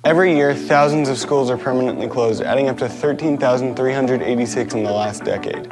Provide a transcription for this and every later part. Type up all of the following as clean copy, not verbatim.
Every year, thousands of schools are permanently closed, adding up to 13,386 in the last decade.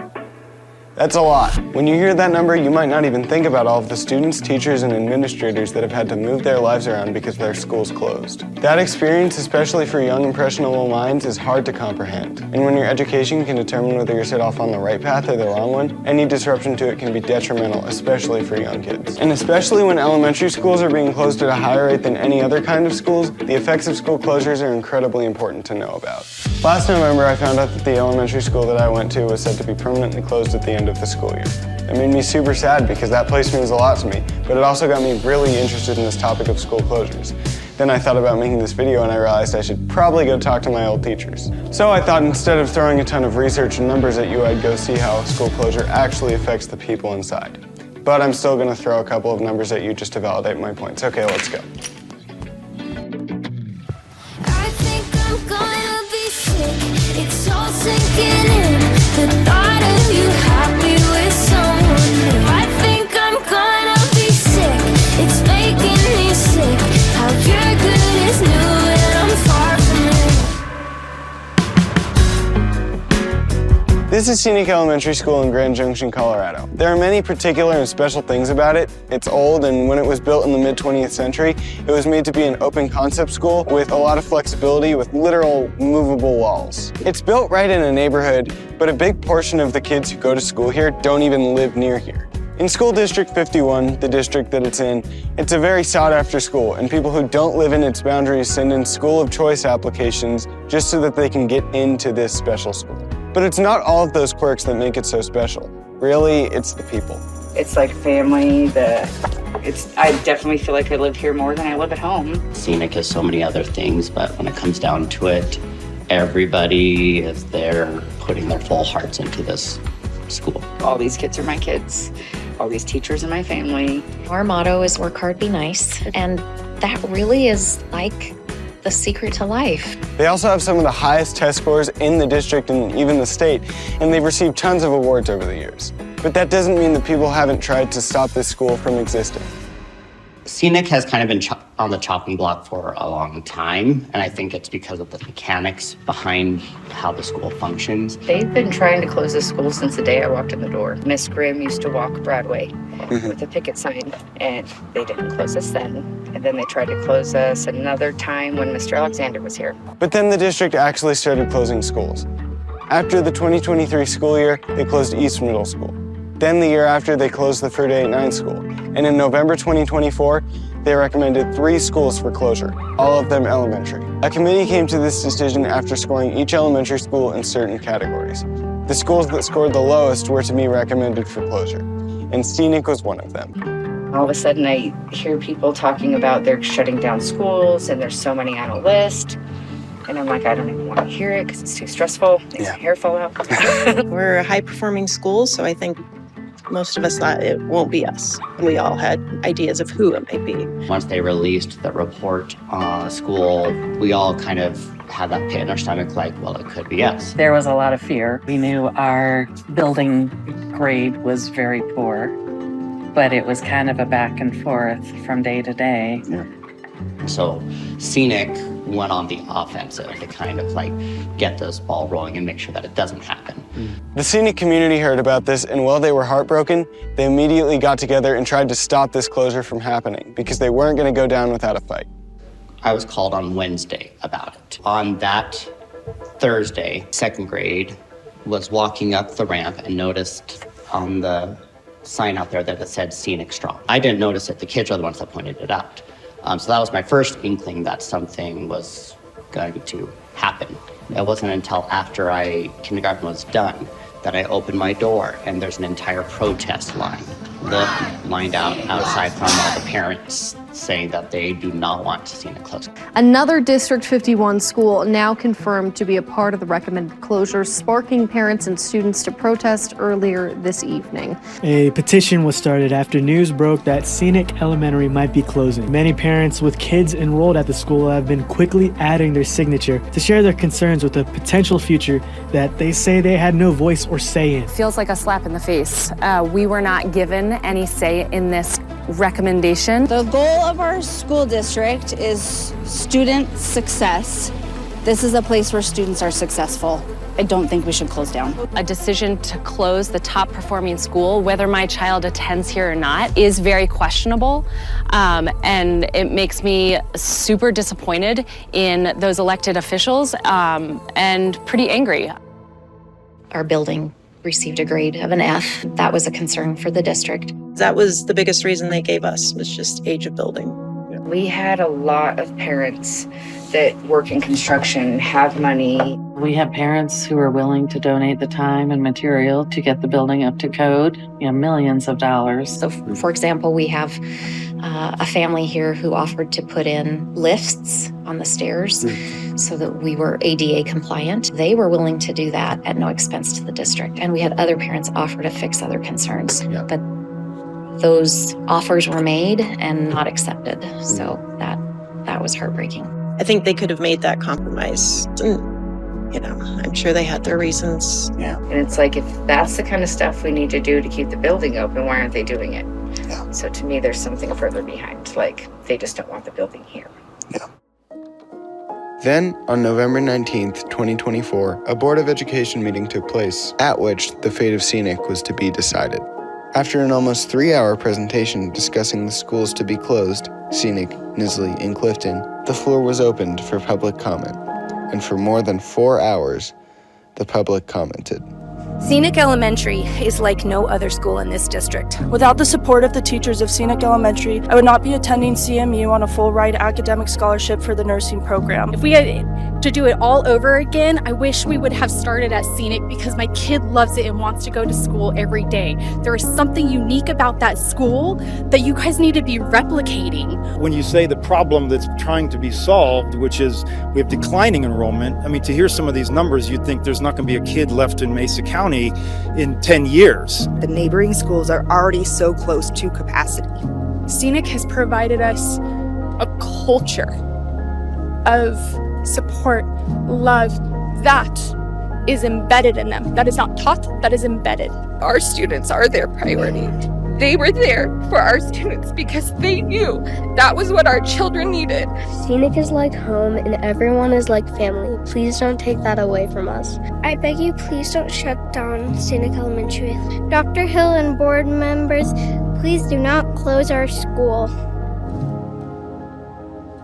That's a lot. When you hear that number, you might not even think about all of the students, teachers, and administrators that have had to move their lives around because their schools closed. That experience, especially for young, impressionable minds, is hard to comprehend. And when your education can determine whether you're set off on the right path or the wrong one, any disruption to it can be detrimental, especially for young kids. And especially when elementary schools are being closed at a higher rate than any other kind of schools, the effects of school closures are incredibly important to know about. Last November, I found out that the elementary school that I went to was said to be permanently closed at the end of the school year. It made me super sad because that place means a lot to me, but it also got me really interested in this topic of school closures. Then I thought about making this video and I realized I should probably go talk to my old teachers. So I thought instead of throwing a ton of research and numbers at you, I'd go see how school closure actually affects the people inside. But I'm still gonna throw a couple of numbers at you just to validate my points. Okay, let's go. I think I'm gonna be sick. It's all sinking in. The thought of you happy with someone new. I think I'm gonna be sick. It's making me sick. How your good is new and I'm far from it. This is Scenic Elementary School in Grand Junction, Colorado. There are many particular and special things about it. It's old, and when it was built in the mid-20th century, it was made to be an open concept school with a lot of flexibility with literal movable walls. It's built right in a neighborhood, but a big portion of the kids who go to school here don't even live near here. In School District 51, the district that it's in, it's a very sought-after school, and people who don't live in its boundaries send in school of choice applications just so that they can get into this special school. But it's not all of those quirks that make it so special. Really, it's the people. It's like family. I definitely feel like I live here more than I live at home. Scenic is so many other things, but when it comes down to it, everybody is there putting their full hearts into this school. All these kids are my kids. All these teachers are my family. Our motto is work hard, be nice. And that really is like the secret to life. They also have some of the highest test scores in the district and even the state, and they've received tons of awards over the years. But that doesn't mean that people haven't tried to stop this school from existing. Scenic has kind of been on the chopping block for a long time, and I think it's because of the mechanics behind how the school functions. They've been trying to close this school since the day I walked in the door. Miss Grimm used to walk Broadway with a picket sign, and they didn't close us then. And then they tried to close us another time when Mr. Alexander was here. But then the district actually started closing schools. After the 2023 school year, they closed East Middle School. Then the year after, they closed the Fruit 8-9 school. And in November 2024, they recommended 3 schools for closure, all of them elementary. A committee came to this decision after scoring each elementary school in certain categories. The schools that scored the lowest were to be recommended for closure, and Scenic was one of them. All of a sudden, I hear people talking about they're shutting down schools and there's so many on a list. And I'm like, I don't even want to hear it because it's too stressful. Makes my hair fall out. We're a high-performing school, so I think most of us thought it won't be us. We all had ideas of who it might be. Once they released the report on school, we all kind of had that pit in our stomach like, well, it could be us. There was a lot of fear. We knew our building grade was very poor, but it was kind of a back and forth from day to day. Yeah. So Scenic went on the offensive to kind of like get this ball rolling and make sure that it doesn't happen. The Scenic community heard about this, and while they were heartbroken, they immediately got together and tried to stop this closure from happening because they weren't going to go down without a fight. I was called on Wednesday about it. On that Thursday, second grade was walking up the ramp and noticed on the sign out there that it said Scenic Strong. I didn't notice it. The kids are the ones that pointed it out. So that was my first inkling that something was going to happen. It wasn't until after kindergarten was done that I opened my door and there's an entire protest line lined out outside from all the parents saying that they do not want to see it closed. Another District 51 school now confirmed to be a part of the recommended closure, sparking parents and students to protest earlier this evening. A petition was started after news broke that Scenic Elementary might be closing. Many parents with kids enrolled at the school have been quickly adding their signature to share their concerns with a potential future that they say they had no voice or say in. Feels like a slap in the face. We were not given any say in this recommendation. The goal of our school district is student success. This is a place where students are successful. I don't think we should close down. A decision to close the top performing school, whether my child attends here or not, is very questionable. And it makes me super disappointed in those elected officials and pretty angry. Our building received a grade of an F. That was a concern for the district. That was the biggest reason they gave us, was just age of building. We had a lot of parents that work in construction, have money. We have parents who are willing to donate the time and material to get the building up to code, millions of dollars. So, for example, we have a family here who offered to put in lifts on the stairs so that we were ADA compliant. They were willing to do that at no expense to the district. And we had other parents offer to fix other concerns. But those offers were made and not accepted. So that was heartbreaking. I think they could have made that compromise. I'm sure they had their reasons. Yeah. And it's like, if that's the kind of stuff we need to do to keep the building open, why aren't they doing it? Yeah. So to me, there's something further behind. Like, they just don't want the building here. Yeah. Then, on November 19th, 2024, a Board of Education meeting took place, at which the fate of Scenic was to be decided. After an almost 3-hour presentation discussing the schools to be closed, Scenic, Nisley, and Clifton, the floor was opened for public comment. And for more than 4 hours, the public commented. Scenic Elementary is like no other school in this district. Without the support of the teachers of Scenic Elementary, I would not be attending CMU on a full-ride academic scholarship for the nursing program. If we had to do it all over again, I wish we would have started at Scenic because my kid loves it and wants to go to school every day. There is something unique about that school that you guys need to be replicating. When you say the problem that's trying to be solved, which is we have declining enrollment, to hear some of these numbers, you'd think there's not going to be a kid left in Mesa County in 10 years. The neighboring schools are already so close to capacity. Scenic has provided us a culture of support, love, that is embedded in them. That is not taught, that is embedded. Our students are their priority. They were there for our students because they knew that was what our children needed. Scenic is like home and everyone is like family. Please don't take that away from us. I beg you, please don't shut down Scenic Elementary. Dr. Hill and board members, please do not close our school.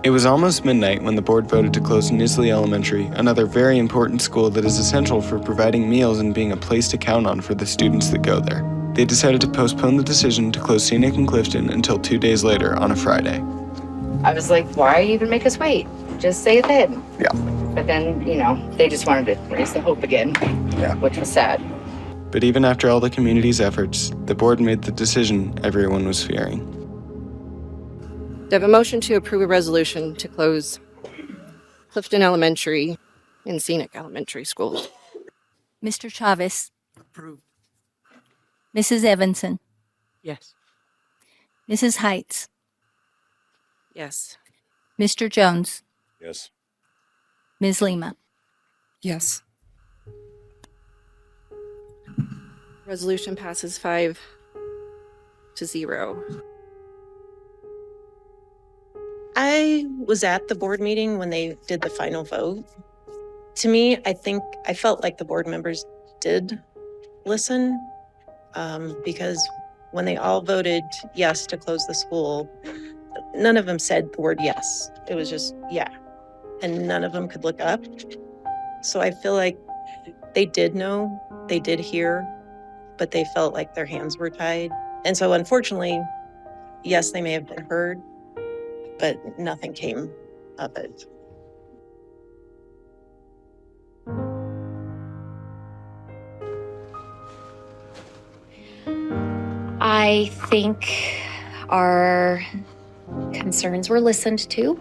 It was almost midnight when the board voted to close Nisley Elementary, another very important school that is essential for providing meals and being a place to count on for the students that go there. They decided to postpone the decision to close Scenic and Clifton until 2 days later on a Friday. I was like, why even make us wait? Just say it then. Yeah. But then, they just wanted to raise the hope again, which was sad. But even after all the community's efforts, the board made the decision everyone was fearing. Do I have a motion to approve a resolution to close Clifton Elementary and Scenic Elementary schools? Mr. Chavez. Approved. Mrs. Evanson. Yes. Mrs. Heights. Yes. Mr. Jones. Yes. Ms. Lima. Yes. Resolution passes 5-0. I was at the board meeting when they did the final vote. To me, I felt like the board members did listen. Because when they all voted yes to close the school, none of them said the word yes. It was just, yeah. And none of them could look up. So I feel like they did know, they did hear, but they felt like their hands were tied. And so unfortunately, yes, they may have been heard, but nothing came of it. I think our concerns were listened to.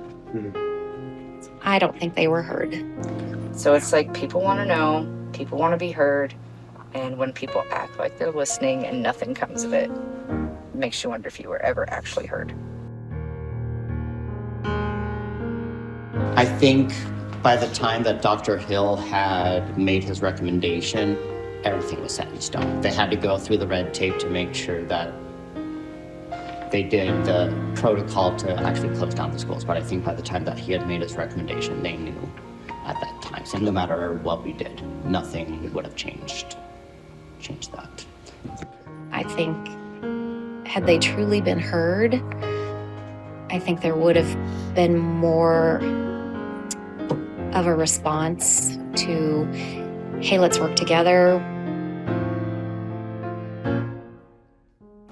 I don't think they were heard. So it's like people want to know, people want to be heard, and when people act like they're listening and nothing comes of it, it makes you wonder if you were ever actually heard. I think by the time that Dr. Hill had made his recommendation, everything was set in stone. They had to go through the red tape to make sure that they did the protocol to actually close down the schools. But I think by the time that he had made his recommendation, they knew at that time. So no matter what we did, nothing would have changed that. I think had they truly been heard, I think there would have been more of a response to, hey, let's work together.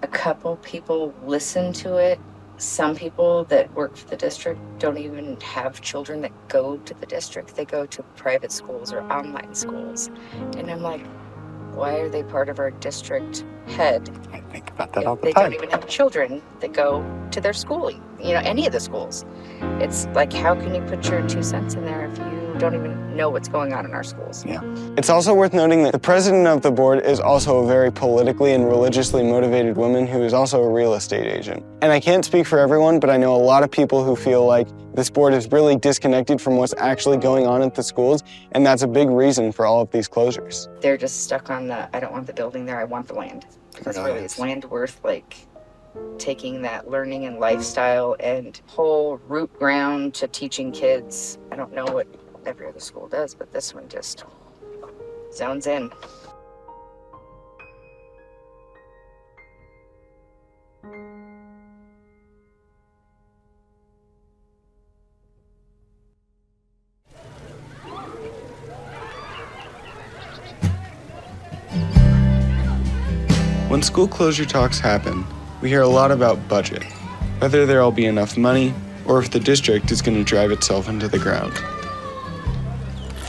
A couple people listen to it. Some people that work for the district don't even have children that go to the district. They go to private schools or online schools. And I'm like, why are they part of our district head? I think about that all the They time. don't even have children that go to their schooling, any of the schools. It's like, how can you put your 2 cents in there if you don't even know what's going on in our schools? Yeah. It's also worth noting that the president of the board is also a very politically and religiously motivated woman who is also a real estate agent. And I can't speak for everyone, but I know a lot of people who feel like this board is really disconnected from what's actually going on at the schools, and that's a big reason for all of these closures. They're just stuck on I don't want the building there, I want the land. Because really, is land worth taking that learning and lifestyle and whole root ground to teaching kids? I don't know what every other school does, but this one just zones in. When school closure talks happen, we hear a lot about budget, whether there'll be enough money, or if the district is going to drive itself into the ground.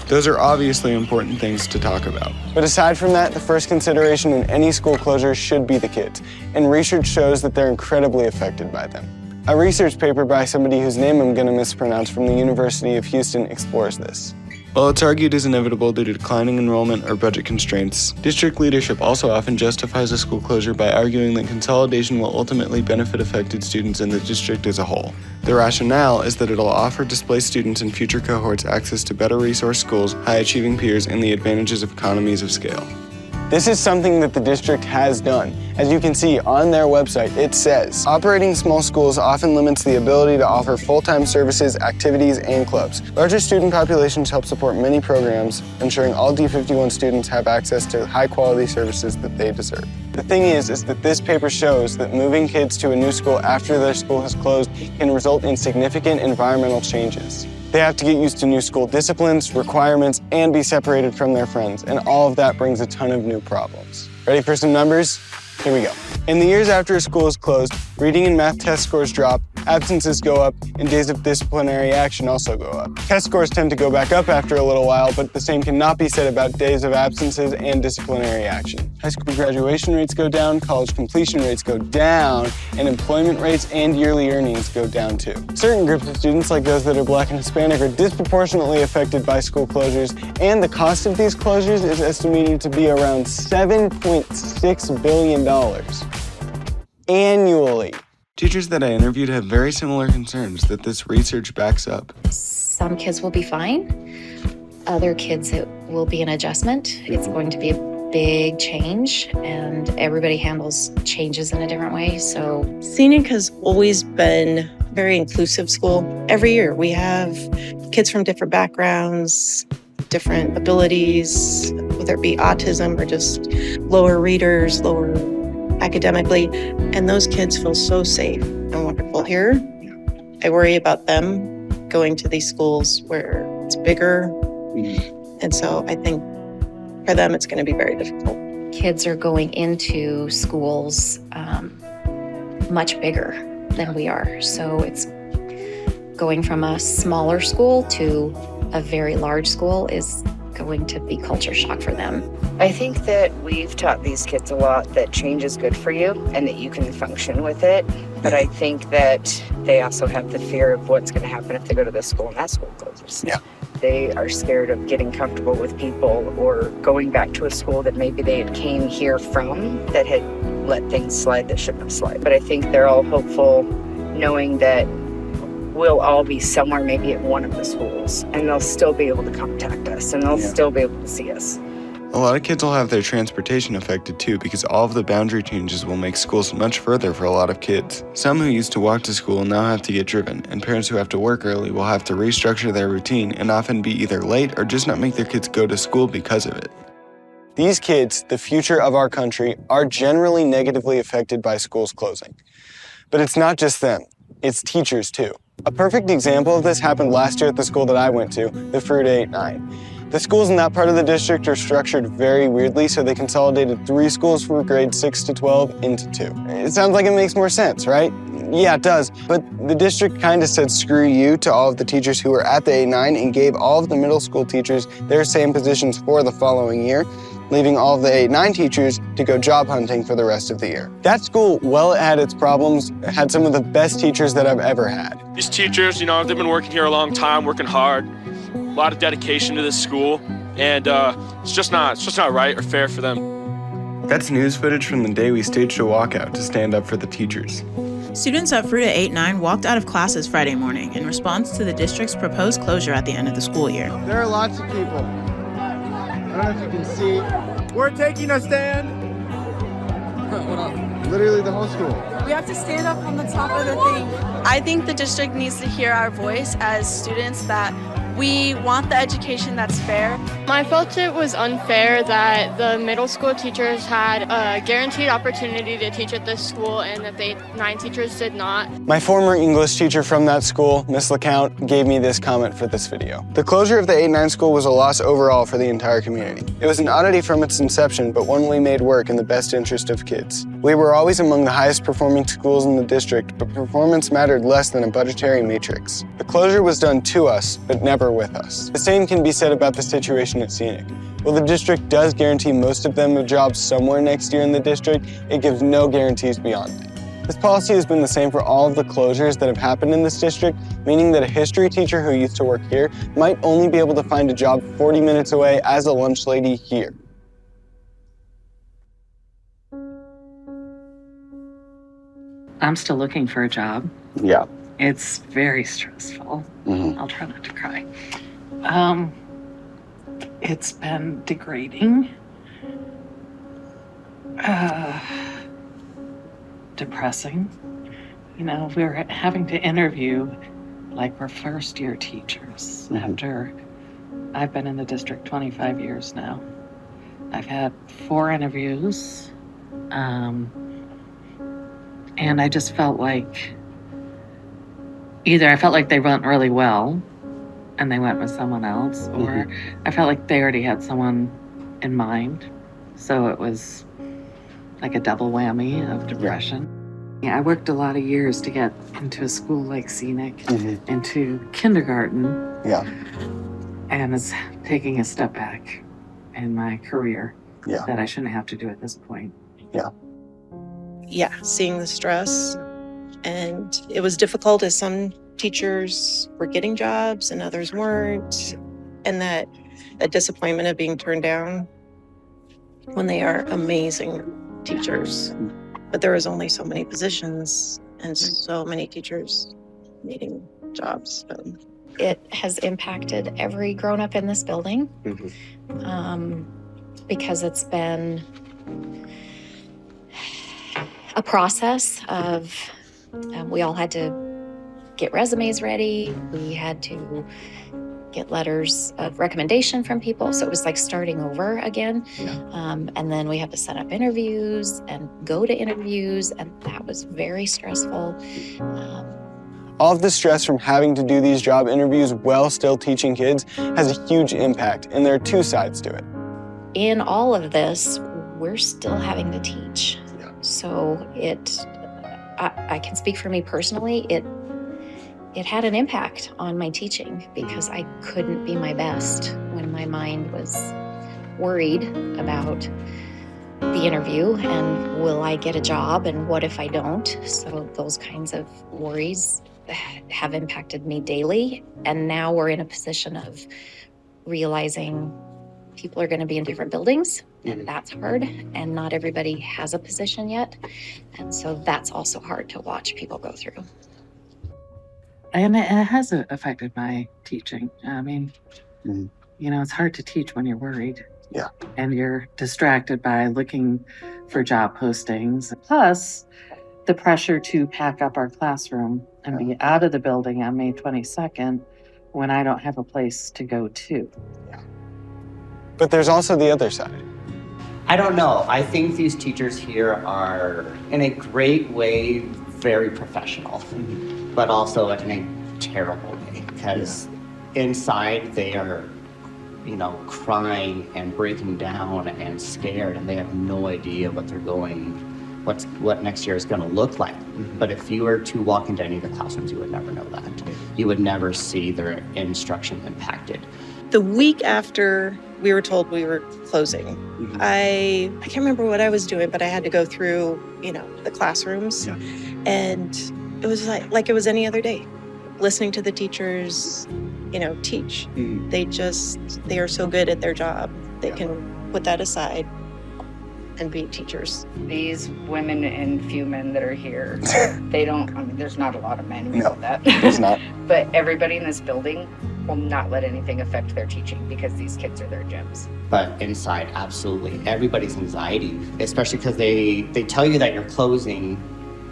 Those are obviously important things to talk about. But aside from that, the first consideration in any school closure should be the kids, and research shows that they're incredibly affected by them. A research paper by somebody whose name I'm going to mispronounce from the University of Houston explores this. While it's argued is inevitable due to declining enrollment or budget constraints, district leadership also often justifies a school closure by arguing that consolidation will ultimately benefit affected students and the district as a whole. The rationale is that it'll offer displaced students in future cohorts access to better resource schools, high-achieving peers, and the advantages of economies of scale. This is something that the district has done. As you can see on their website, it says, operating small schools often limits the ability to offer full-time services, activities, and clubs. Larger student populations help support many programs, ensuring all D51 students have access to high-quality services that they deserve. The thing is that this paper shows that moving kids to a new school after their school has closed can result in significant environmental changes. They have to get used to new school disciplines, requirements, and be separated from their friends, and all of that brings a ton of new problems. Ready for some numbers? Here we go. In the years after a school is closed, reading and math test scores drop, absences go up, and days of disciplinary action also go up. Test scores tend to go back up after a little while, but the same cannot be said about days of absences and disciplinary action. High school graduation rates go down, college completion rates go down, and employment rates and yearly earnings go down too. Certain groups of students, like those that are Black and Hispanic, are disproportionately affected by school closures, and the cost of these closures is estimated to be around $7.6 billion annually. Teachers that I interviewed have very similar concerns that this research backs up. Some kids will be fine. Other kids, it will be an adjustment. It's going to be a big change, and everybody handles changes in a different way. So Scenic has always been a very inclusive school. Every year we have kids from different backgrounds, different abilities, whether it be autism or just lower readers, lower academically, and those kids feel so safe and wonderful here. I worry about them going to these schools where it's bigger, and so I think for them it's going to be very difficult. kids are going into schools much bigger than we are. So it's going from a smaller school to a very large school is going to be culture shock for them. I think that we've taught these kids a lot that change is good for you and that you can function with it. But I think that they also have the fear of what's going to happen if they go to this school and that school closes. Yeah. They are scared of getting comfortable with people or going back to a school that maybe they had came here from that had let things slide that shouldn't have slid. But I think they're all hopeful knowing that we'll all be somewhere maybe at one of the schools and they'll still be able to contact us and they'll still be able to see us. A lot of kids will have their transportation affected too, because all of the boundary changes will make schools much further for a lot of kids. Some who used to walk to school now have to get driven, and parents who have to work early will have to restructure their routine and often be either late or just not make their kids go to school because of it. These kids, the future of our country, are generally negatively affected by schools closing. But it's not just them, it's teachers too. A perfect example of this happened last year at the school that I went to, the Fruita 8-9. The schools in that part of the district are structured very weirdly, so they consolidated 3 schools for grades 6 to 12 into 2. It sounds like it makes more sense, right? Yeah, it does. But the district kind of said screw you to all of the teachers who were at the 8-9 and gave all of the middle school teachers their same positions for the following year, leaving all of the 8-9 teachers to go job hunting for the rest of the year. That school, well, it had its problems, had some of the best teachers that I've ever had. These teachers, they've been working here a long time, working hard, a lot of dedication to this school, and it's just not right or fair for them. That's news footage from the day we staged a walkout to stand up for the teachers. Students at Fruita 8-9 walked out of classes Friday morning in response to the district's proposed closure at the end of the school year. There are lots of people. I don't know if you can see. We're taking a stand. Literally the whole school. We have to stand up on the top of the thing. I think the district needs to hear our voice as students that we want the education that's fair. I felt it was unfair that the middle school teachers had a guaranteed opportunity to teach at this school and that the 9 teachers did not. My former English teacher from that school, Miss LeCount, gave me this comment for this video. The closure of the 8-9 school was a loss overall for the entire community. It was an oddity from its inception, but one we made work in the best interest of kids. We were always among the highest performing schools in the district, but performance mattered less than a budgetary matrix. The closure was done to us, but never with us. The same can be said about the situation at Scenic. While the district does guarantee most of them a job somewhere next year in the district, it gives no guarantees beyond it. This policy has been the same for all of the closures that have happened in this district, meaning that a history teacher who used to work here might only be able to find a job 40 minutes away as a lunch lady here. I'm still looking for a job. Yeah. It's very stressful. I'll try not to cry. It's been degrading. Depressing. We're having to interview like we're first-year teachers after I've been in the district 25 years now. I've had 4 interviews, and I just felt like either I felt like they went really well and they went with someone else, or I felt like they already had someone in mind. So it was like a double whammy of depression. Yeah, I worked a lot of years to get into a school like Scenic, into kindergarten. Yeah. And it's taking a step back in my career Yeah. that I shouldn't have to do at this point. Yeah. Yeah, seeing the stress. And it was difficult as some teachers were getting jobs and others weren't. And that disappointment of being turned down when they are amazing teachers. But there was only so many positions and so many teachers needing jobs. It has impacted every grown-up in this building because it's been a process of we all had to get resumes ready. We had to get letters of recommendation from people. So it was like starting over again. And then we had to set up interviews and go to interviews. And that was very stressful. All of the stress from having to do these job interviews while still teaching kids has a huge impact, and there are 2 sides to it. In all of this, we're still having to teach. So I can speak for me personally, it had an impact on my teaching because I couldn't be my best when my mind was worried about the interview and will I get a job and what if I don't? So those kinds of worries have impacted me daily. And now we're in a position of realizing people are going to be in different buildings, and that's hard. And not everybody has a position yet. And so that's also hard to watch people go through. And it has affected my teaching. I mean, it's hard to teach when you're worried. Yeah. And you're distracted by looking for job postings. Plus, the pressure to pack up our classroom and be out of the building on May 22nd when I don't have a place to go to. But there's also the other side. I don't know. I think these teachers here are, in a great way, very professional, but also in a terrible way, because inside they are, crying and breaking down and scared, and they have no idea what next year is going to look like. But if you were to walk into any of the classrooms, you would never know that. You would never see their instruction impacted. The week after we were told we were closing, I can't remember what I was doing, but I had to go through, the classrooms. And it was like it was any other day. Listening to the teachers, teach. They are so good at their job. They can put that aside and be teachers. These women and few men that are here, there's not a lot of men, we know that. There's not. But everybody in this building will not let anything affect their teaching because these kids are their gems. But inside, absolutely, everybody's anxiety, especially because they tell you that you're closing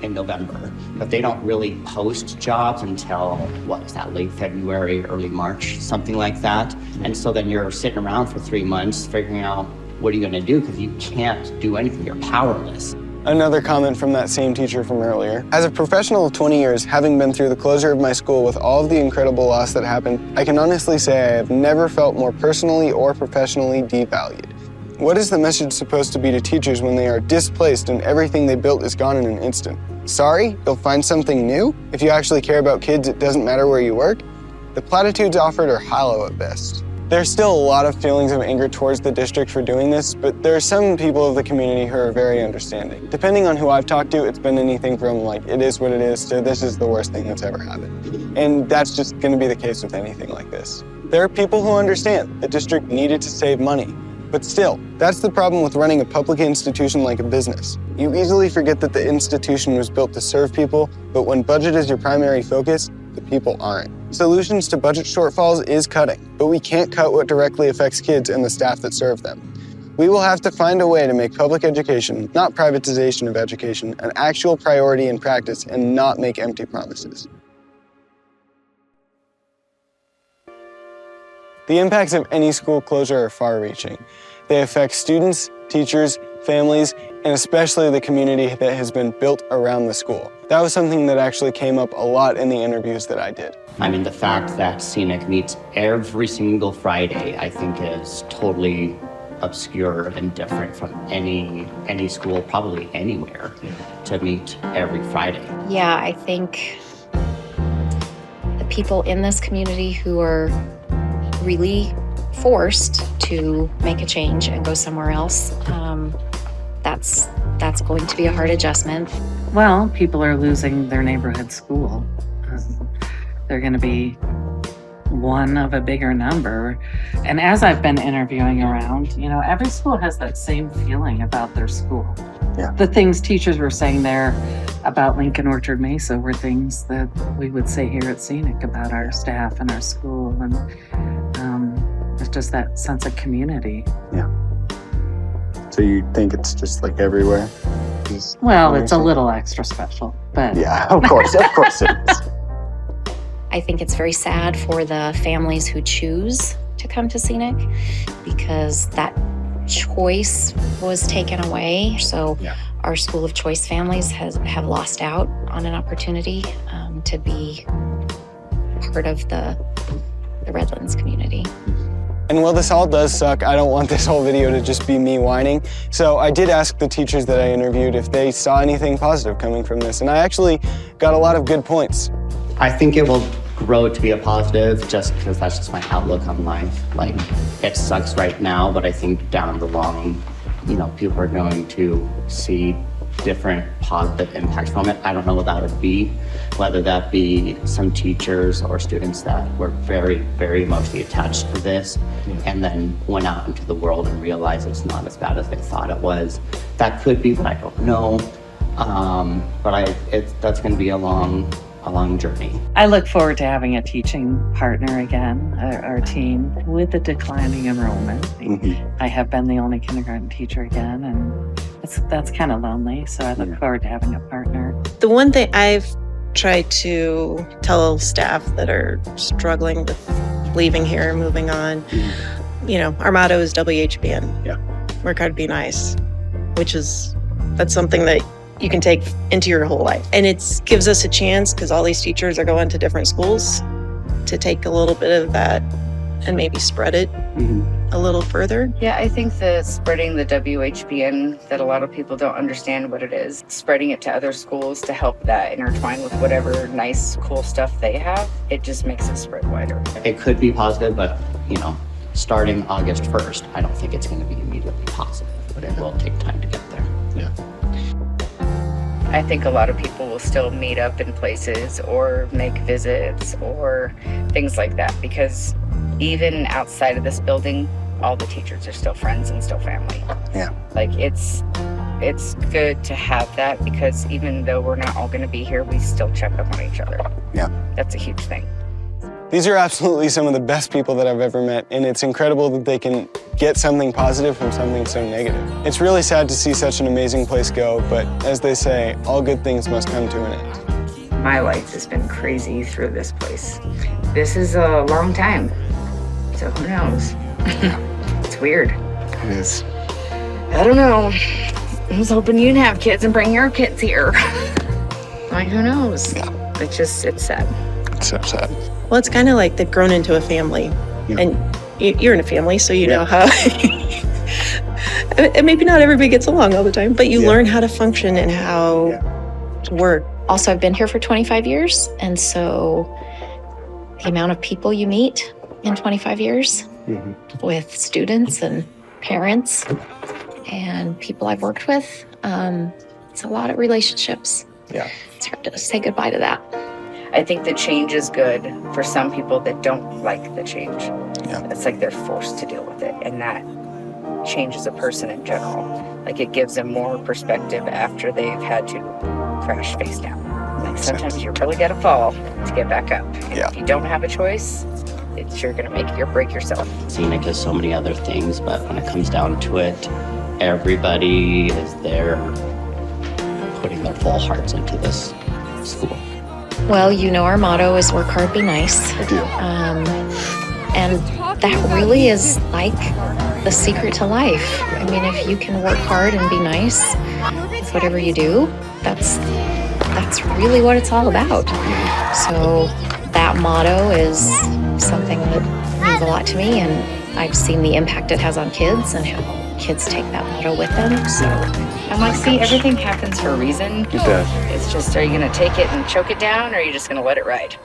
in November, but they don't really post jobs until, late February, early March, something like that. And so then you're sitting around for 3 months figuring out what are you going to do, because you can't do anything, you're powerless. Another comment from that same teacher from earlier. As a professional of 20 years, having been through the closure of my school with all of the incredible loss that happened, I can honestly say I have never felt more personally or professionally devalued. What is the message supposed to be to teachers when they are displaced and everything they built is gone in an instant? Sorry, you'll find something new? If you actually care about kids, it doesn't matter where you work? The platitudes offered are hollow at best. There's still a lot of feelings of anger towards the district for doing this, but there are some people of the community who are very understanding. Depending on who I've talked to, it's been anything from it is what it is to this is the worst thing that's ever happened. And that's just gonna be the case with anything like this. There are people who understand the district needed to save money, but still, that's the problem with running a public institution like a business. You easily forget that the institution was built to serve people, but when budget is your primary focus, the people aren't. Solutions to budget shortfalls is cutting, but we can't cut what directly affects kids and the staff that serve them. We will have to find a way to make public education, not privatization of education, an actual priority in practice and not make empty promises. The impacts of any school closure are far-reaching. They affect students, teachers, families, and especially the community that has been built around the school. That was something that actually came up a lot in the interviews that I did. I mean, the fact that Scenic meets every single Friday, I think is totally obscure and different from any school, probably anywhere, to meet every Friday. Yeah, I think the people in this community who are really forced to make a change and go somewhere else, that's going to be a hard adjustment. Well, people are losing their neighborhood school. They're going to be one of a bigger number. And as I've been interviewing around, every school has that same feeling about their school. Yeah. The things teachers were saying there about Lincoln Orchard Mesa were things that we would say here at Scenic about our staff and our school. And it's just that sense of community. Yeah. So you think it's just everywhere? Well, it's a little extra special, but yeah, of course it is. I think it's very sad for the families who choose to come to Scenic because that choice was taken away. So our school of choice families have lost out on an opportunity to be part of the Redlands community. And while this all does suck, I don't want this whole video to just be me whining. So I did ask the teachers that I interviewed if they saw anything positive coming from this, and I actually got a lot of good points. I think it will grow to be a positive just because that's just my outlook on life. It sucks right now, but I think down the long, people are going to see different positive impacts from it. I don't know what that would be, whether that be some teachers or students that were very, very emotionally attached to this and then went out into the world and realized it's not as bad as they thought it was. That could be, but I don't know. But that's going to be a long a long journey. I look forward to having a teaching partner again, our team, with the declining enrollment. I have been the only kindergarten teacher again, and that's kind of lonely, so I look forward to having a partner. The one thing I've tried to tell staff that are struggling with leaving here and moving on, you know, our motto is WHBN. Yeah. Work hard, be nice, that's something that you can take into your whole life. And it gives us a chance, because all these teachers are going to different schools, to take a little bit of that and maybe spread it a little further. Yeah, I think the spreading the WHBN, that a lot of people don't understand what it is, spreading it to other schools to help that intertwine with whatever nice, cool stuff they have, it just makes it spread wider. It could be positive, but, you know, starting August 1st, I don't think it's going to be immediately positive, but it will take time to get there. Yeah. I think a lot of people will still meet up in places or make visits or things like that, because even outside of this building, all the teachers are still friends and still family. Yeah. Like it's good to have that, because even though we're not all going to be here, we still check up on each other. Yeah. That's a huge thing. These are absolutely some of the best people that I've ever met, and it's incredible that they can get something positive from something so negative. It's really sad to see such an amazing place go, but as they say, all good things must come to an end. My life has been crazy through this place. This is a long time, so who knows? It's weird. It is. I don't know. I was hoping you'd have kids and bring your kids here. Like, who knows? It's sad. It's so sad. Well, it's kind of like they've grown into a family. Yeah. And you're in a family, so you know how... and maybe not everybody gets along all the time, but you learn how to function and how to work. Also, I've been here for 25 years, and so the amount of people you meet in 25 years with students and parents and people I've worked with, it's a lot of relationships. Yeah. It's hard to say goodbye to that. I think the change is good for some people that don't like the change. Yeah. It's like they're forced to deal with it, and that changes a person in general. Like, it gives them more perspective after they've had to crash face down. Like, sometimes you really gotta fall to get back up. And if you don't have a choice, you're gonna make it or break yourself. Scenic has so many other things, but when it comes down to it, everybody is there putting their full hearts into this school. Well, you know, our motto is work hard, be nice. I do. And that really is like the secret to life. I mean, if you can work hard and be nice with whatever you do, that's really what it's all about. So that motto is something that means a lot to me, and I've seen the impact it has on kids and how kids take that motto with them. So I'm like, see, everything happens for a reason. It does. It's just, are you gonna take it and choke it down, or are you just gonna let it ride?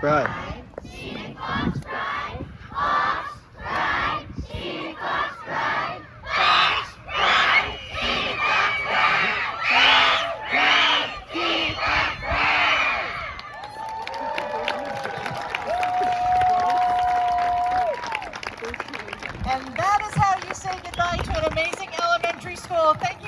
Right. And that is how you say goodbye to an amazing elementary school. Thank